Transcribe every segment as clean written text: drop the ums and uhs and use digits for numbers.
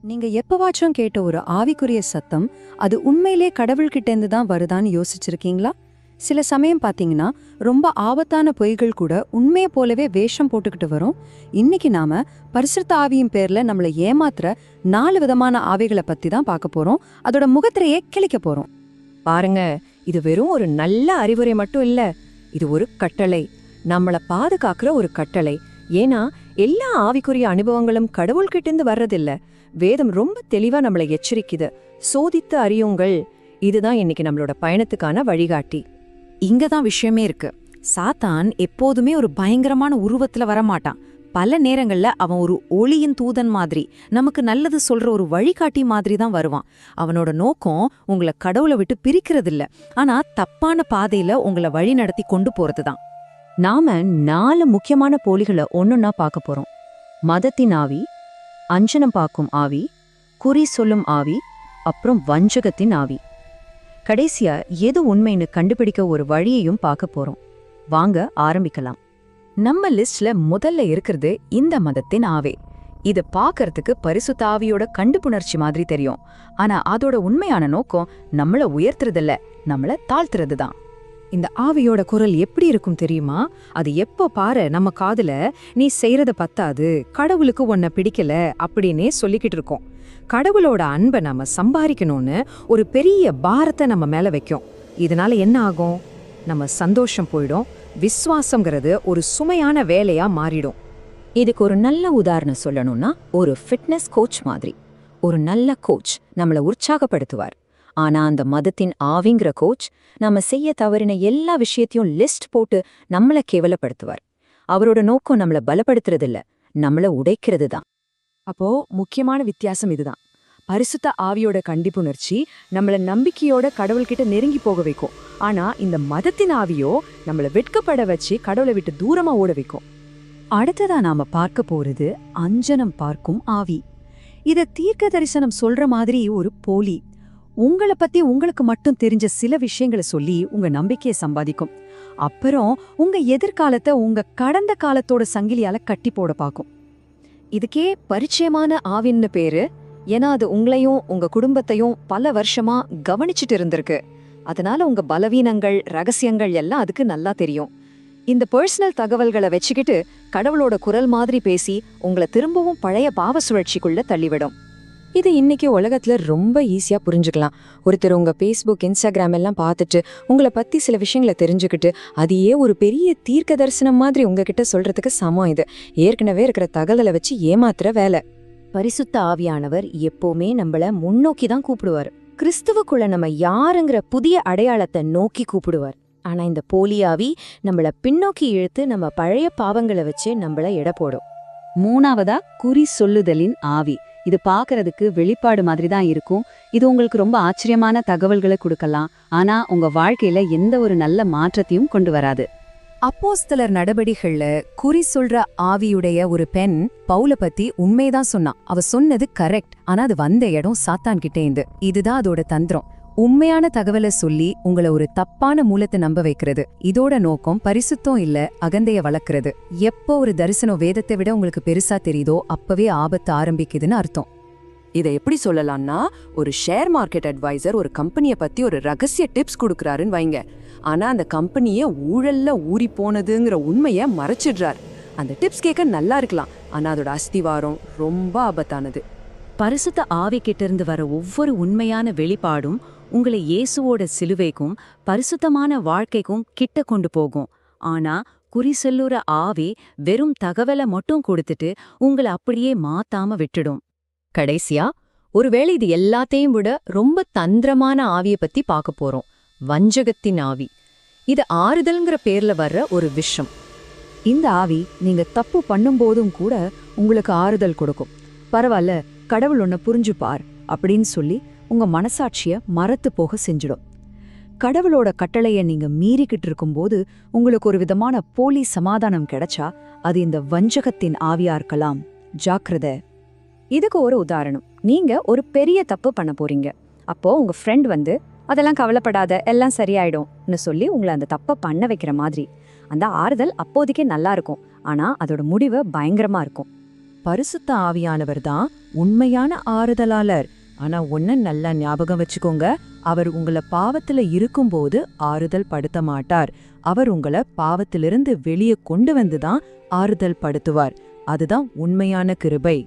நீங்க எப்பவாச்சும் கேட்ட ஒரு ஆவிக்குரிய சத்தம் அது உண்மையிலே கடவுள்கிட்ட இருந்து தான் வருதான்னு யோசிச்சிருக்கீங்களா? சில சமயம் பாத்தீங்கன்னா ரொம்ப ஆபத்தான பொய்கள் கூட உண்மையை போலவே வேஷம் போட்டுக்கிட்டு வரும். இன்னைக்கு நாம பரிசுத்த ஆவியின் பேர்ல நம்மளை ஏமாத்துற 4 விதமான ஆவிகளை பத்தி தான் பார்க்க போறோம். அதோட முகத்திரையே கிழிக்க போறோம். பாருங்க, இது வெறும் ஒரு நல்ல அறிவுரை மட்டும் இல்ல, இது ஒரு கட்டளை, நம்மள பாதுகாக்கிற ஒரு கட்டளை. ஏன்னா எல்லா ஆவிக்குரிய அனுபவங்களும் கடவுள்கிட்ட இருந்து வர்றதில்ல. வேதம் ரொம்ப தெளிவா நம்மளை எச்சரிக்குது. சோதித்து அறியுங்கள். இதுதான் இன்னைக்கு நம்மளோட பயணத்துக்கான வழிகாட்டி. இங்கதான் விஷயமே இருக்கு. சாத்தான் எப்போதுமே ஒரு பயங்கரமான உருவத்துல வரமாட்டான். பல நேரங்கள்ல அவன் ஒரு ஒளியின் தூதன் மாதிரி, நமக்கு நல்லது சொல்ற ஒரு வழிகாட்டி மாதிரி தான் வருவான். அவனோட நோக்கம் உங்களை கடவுளை விட்டு பிரிக்கிறதில்ல, ஆனா தப்பான பாதையில உங்களை வழி நடத்தி கொண்டு போறதுதான். நாம 4 முக்கியமான போலிகளை ஒன்னொன்னா பார்க்க போறோம். மதத்தின் ஆவி, அஞ்சனம் பார்க்கும் ஆவி, குறி சொல்லும் ஆவி, அப்புறம் வஞ்சகத்தின் ஆவி. கடைசியா எது உண்மைன்னு கண்டுபிடிக்க ஒரு வழியையும் பார்க்க போறோம். வாங்க ஆரம்பிக்கலாம். நம்ம லிஸ்ட்ல முதல்ல இருக்கிறது இந்த மதத்தின் ஆவி. இது பார்க்கறதுக்கு பரிசுத்த ஆவியோட கண்டுபுணர்ச்சி மாதிரி தெரியும். ஆனா அதோட உண்மையான நோக்கம் நம்மள உயர்த்துறதில்ல, நம்மள தாழ்த்துறதுதான். இந்த ஆவியோட குரல் எப்படி இருக்கும் தெரியுமா? அது எப்போ பாரு நம்ம காதுல நீ செய்யறத பத்தாது, கடவுளுக்கு உன்னை பிடிக்கல அப்படின்னே சொல்லிக்கிட்டு இருக்கோம். கடவுளோட அன்பை நம்ம சம்பாதிக்கணும்னு ஒரு பெரிய பாரத்தை நம்ம மேல வைக்கும். இதனால என்ன ஆகும்? நம்ம சந்தோஷம் போயிடும். விசுவாசம்ங்கிறது ஒரு சுமையான வேலையா மாறிடும். இதுக்கு ஒரு நல்ல உதாரணம் சொல்லணும்னா, ஒரு ஃபிட்னஸ் கோச் மாதிரி. ஒரு நல்ல கோச் நம்மள உற்சாகப்படுத்துவார். ஆனா அந்த மதத்தின் ஆவிங்கிற கோச் நம்ம செய்ய தவறின எல்லா விஷயத்தையும் லிஸ்ட் போட்டு நம்மள கேவலப்படுத்துவார். அவரோட நோக்கம் நம்மள பலப்படுத்துறதில்ல, நம்மள உடைக்கிறது தான். அப்போ முக்கியமான வித்தியாசம் இதுதான். பரிசுத்த ஆவியோட கண்டிப்புணர்ச்சி நம்மள நம்பிக்கையோட கடவுள்கிட்ட நெருங்கி போக வைக்கும். ஆனா இந்த மதத்தின் ஆவியோ நம்மள வெட்கப்பட வச்சு கடவுளை விட்டு தூரமா ஓட வைக்கும். அடுத்ததா நாம பார்க்க போறது அஞ்சனம் பார்க்கும் ஆவி. இத தீர்க்க தரிசனம் சொல்ற மாதிரி ஒரு போலி. உங்களை பத்தி உங்களுக்கு மட்டும் தெரிஞ்ச சில விஷயங்களை சொல்லி உங்க நம்பிக்கையை சம்பாதிக்கும். அப்புறம் உங்க எதிர்காலத்தை உங்க கடந்த காலத்தோட சங்கிலியால கட்டி போட பார்க்கும். இதுக்கே பரிச்சயமான ஆவின்னு பேரு. ஏன்னா அது உங்களையும் உங்க குடும்பத்தையும் பல வருஷமா கவனிச்சுட்டு இருந்திருக்கு. அதனால உங்க பலவீனங்கள், ரகசியங்கள் எல்லாம் அதுக்கு நல்லா தெரியும். இந்த பர்சனல் தகவல்களை வச்சுக்கிட்டு கடவுளோட குரல் மாதிரி பேசி உங்களை திரும்பவும் பழைய பாவ சுழற்சிக்குள்ள தள்ளிவிடும். இது இன்னைக்கு உலகத்துல ரொம்ப ஈஸியா புரிஞ்சுக்கலாம். ஒருத்தர் உங்க ஃபேஸ்புக், இன்ஸ்டாகிராம் எல்லாம் பார்த்துட்டு உங்களை பத்தி சில விஷயங்களை தெரிஞ்சுக்கிட்டு அதையே ஒரு பெரிய தீர்க்க தரிசனம் மாதிரி உங்ககிட்ட சொல்றதுக்கு சமம். இது ஏற்கனவே இருக்கிற தகவலை வச்சு ஏமாத்துற வேலை. பரிசுத்த ஆவியானவர் எப்பவுமே நம்மள முன்னோக்கி தான் கூப்பிடுவார். கிறிஸ்துவுக்குள்ள நம்ம யாருங்கிற புதிய அடையாளத்தை நோக்கி கூப்பிடுவார். ஆனா இந்த போலி ஆவி நம்மள பின்னோக்கி இழுத்து நம்ம பழைய பாவங்களை வச்சு நம்மள எடை போடும். மூணாவதா குறி சொல்லுதலின் ஆவி. இது பார்க்கறதுக்கு வெளிப்பாடு மாதிரி தான் இருக்கும். இது உங்களுக்கு ரொம்ப ஆச்சரியமான தகவல்களை கொடுக்கலாம், ஆனா உங்க வாழ்க்கையில எந்த ஒரு நல்ல மாற்றத்தையும் கொண்டு வராது. அப்போஸ்தலர் நடபடிகள்ல குறி சொல்ற ஆவியுடைய ஒரு பெண் பவுல பத்தி உண்மைதான் சொன்னான். அவ சொன்னது கரெக்ட். ஆனா அது வந்த இடம் சாத்தான் கிட்டே இருந்து. இதுதான் அதோட தந்திரம். உண்மையான தகவலை சொல்லி உங்களை ஒரு தப்பான மூலத்தை நம்ப வைக்கிறது. இதோட நோக்கம் பரிசுத்தம் இல்ல, அகந்தைய வளர்க்கறது. எப்போ ஒரு தரிசனம் வேதத்தை விட உங்களுக்கு பெருசா தெரியுதோ அப்பவே ஆபத்து ஆரம்பிக்குதுன்னு அர்த்தம். இதை எப்படி சொல்லலாம்னா, ஒரு ஷேர் மார்க்கெட் அட்வைசர் ஒரு கம்பெனியை பத்தி ஒரு ரகசிய டிப்ஸ் கொடுக்கறாருன்னு வைங்க. ஆனா அந்த கம்பெனியை ஊழல்ல ஊறி போனதுங்கிற உண்மையை மறைச்சிடுறார். அந்த டிப்ஸ் கேட்க நல்லா இருக்கலாம், ஆனா அதோட அஸ்திவாரம் ரொம்ப ஆபத்தானது. பரிசுத்த ஆவி கிட்ட இருந்து வர ஒவ்வொரு உண்மையான வெளிப்பாடும் உங்களை இயேசுவோட சிலுவைக்கும் பரிசுத்தமான வாழ்க்கைக்கும் கிட்ட கொண்டு போகும். ஆனா குறி சொல்லுற ஆவி வெறும் தகவலை மட்டும் கொடுத்துட்டு உங்களை அப்படியே மாத்தாம விட்டுடும். கடைசியா, ஒருவேளை இது எல்லாத்தையும் விட ரொம்ப தந்திரமான ஆவியை பத்தி பார்க்க போறோம். வஞ்சகத்தின் ஆவி. இது ஆறுதல்ங்கிற பேர்ல வர்ற ஒரு விஷம். இந்த ஆவி நீங்க தப்பு பண்ணும்போதும் கூட உங்களுக்கு ஆறுதல் கொடுக்கும். பரவாயில்ல, கடவுள் உன்னை புரிஞ்சுப்பார் அப்படின்னு சொல்லி உங்க மனசாட்சிய மறத்து போக செஞ்சிடும். கடவுளோட கட்டளைய நீங்க மீறிக்கிட்டு இருக்கும்போது உங்களுக்கு ஒரு விதமான போலி சமாதானம் கிடைச்சா அது இந்த வஞ்சகத்தின் ஆவியா இருக்கலாம். ஜாக்கிரதை. இதுக்கு ஒரு உதாரணம். நீங்க ஒரு பெரிய தப்பு பண்ண போறீங்க. அப்போ உங்க ஃப்ரெண்ட் வந்து அதெல்லாம் கவலைப்படாத, எல்லாம் சரியாயிடும்னு சொல்லி உங்களை அந்த தப்பை பண்ண வைக்கிற மாதிரி. அந்த ஆறுதல் அப்போதைக்கே நல்லா இருக்கும், ஆனா அதோட முடிவு பயங்கரமா இருக்கும். பரிசுத்த ஆவியானவர் தான் உண்மையான ஆறுதலாளர். ஆனா ஒன்ன நல்லா ஞாபகம் வச்சுக்கோங்க, அவர் உங்கள பாவத்துல இருக்கும்போது ஆறுதல் படுத்த மாட்டார். அவர் உங்கள பாவத்திலிருந்து வெளியே கொண்டு வந்துதான் ஆறுதல் படுத்துவார். அதுதான் உண்மையான கிருபை.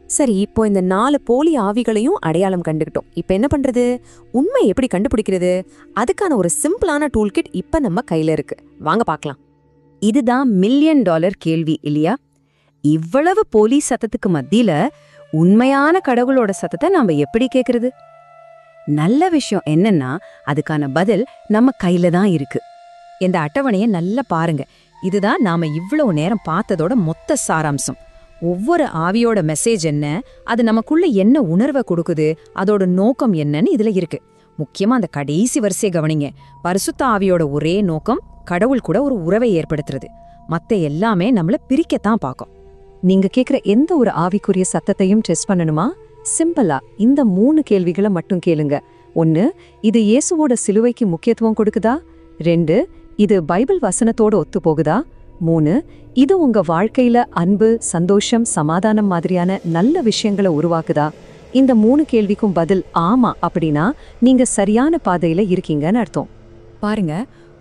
சரி, இப்போ இந்த 4 போலி ஆவிகளையும் அடையாளம் கண்டுகிட்டோம். இப்ப என்ன பண்றது? உண்மை எப்படி கண்டுபிடிக்கிறது? அதுக்கான ஒரு சிம்பிளான டூல்கிட் இப்ப நம்ம கையில இருக்கு. வாங்க பார்க்கலாம். இதுதான் $1,000,000 கேள்வி இல்லையா? இவ்வளவு போலி சத்தத்துக்கு மத்தியில உண்மையான கடவுளோட சத்தத்தை நாம எப்படி கேக்குறது? நல்ல விஷயம் என்னன்னா, அதுக்கான பதில் நம்ம கையில தான் இருக்கு. இந்த அட்டவணையை நல்லா பாருங்க. இதுதான் நாம இவ்வளவு நேரம் பார்த்ததோட மொத்த சாராம்சம். ஒவ்வொரு ஆவியோட மெசேஜ் என்ன, அது நமக்குள்ள என்ன உணர்வை கொடுக்குது, அதோட நோக்கம் என்னன்னு இதுல இருக்கு. முக்கியமா அந்த கடைசி வரிசையை கவனிங்க. பரிசுத்த ஆவியோட ஒரே நோக்கம் கடவுள் கூட ஒரு உறவை ஏற்படுத்துறது. மத்த எல்லாமே நம்மள பிரிக்கத்தான் பார்க்கும். நீங்க கேக்குற எந்த ஒரு ஆவிக்குரிய சத்தத்தையும் டெஸ்ட் பண்ணணுமா? சிம்பிளா இந்த 3 கேள்விகளை மட்டும் கேளுங்க. 1, இது இயேசுவோட சிலுவைக்கு முக்கியத்துவம் கொடுக்குதா? 2, இது பைபிள் வசனத்தோட ஒத்து போகுதா? 3, இது உங்க வாழ்க்கையில அன்பு, சந்தோஷம், சமாதானம் மாதிரியான நல்ல விஷயங்களை உருவாக்குதா? இந்த 3 கேள்விக்கும் பதில் ஆமா அப்படின்னா நீங்க சரியான பாதையில இருக்கீங்கன்னு அர்த்தம். பாருங்க,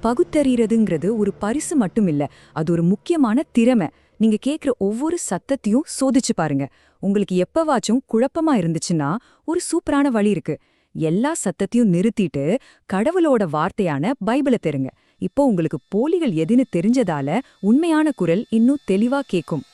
பகுத்தறியறதுங்கிறது ஒரு பரிசு மட்டும் இல்ல, அது ஒரு முக்கியமான திறமை. நீங்க கேக்குற ஒவ்வொரு சத்தத்தையும் சோதிச்சு பாருங்க. உங்களுக்கு எப்பவாச்சும் குழப்பமா இருந்துச்சுன்னா ஒரு சூப்பரான வழி இருக்கு. எல்லா சத்தத்தையும் நிறுத்திட்டு கடவுளோட வார்த்தையான பைபிளை தெருங்க. இப்போ உங்களுக்கு போலிகள் எதுன்னு தெரிஞ்சதால உண்மையான குரல் இன்னும் தெளிவா கேக்கும்.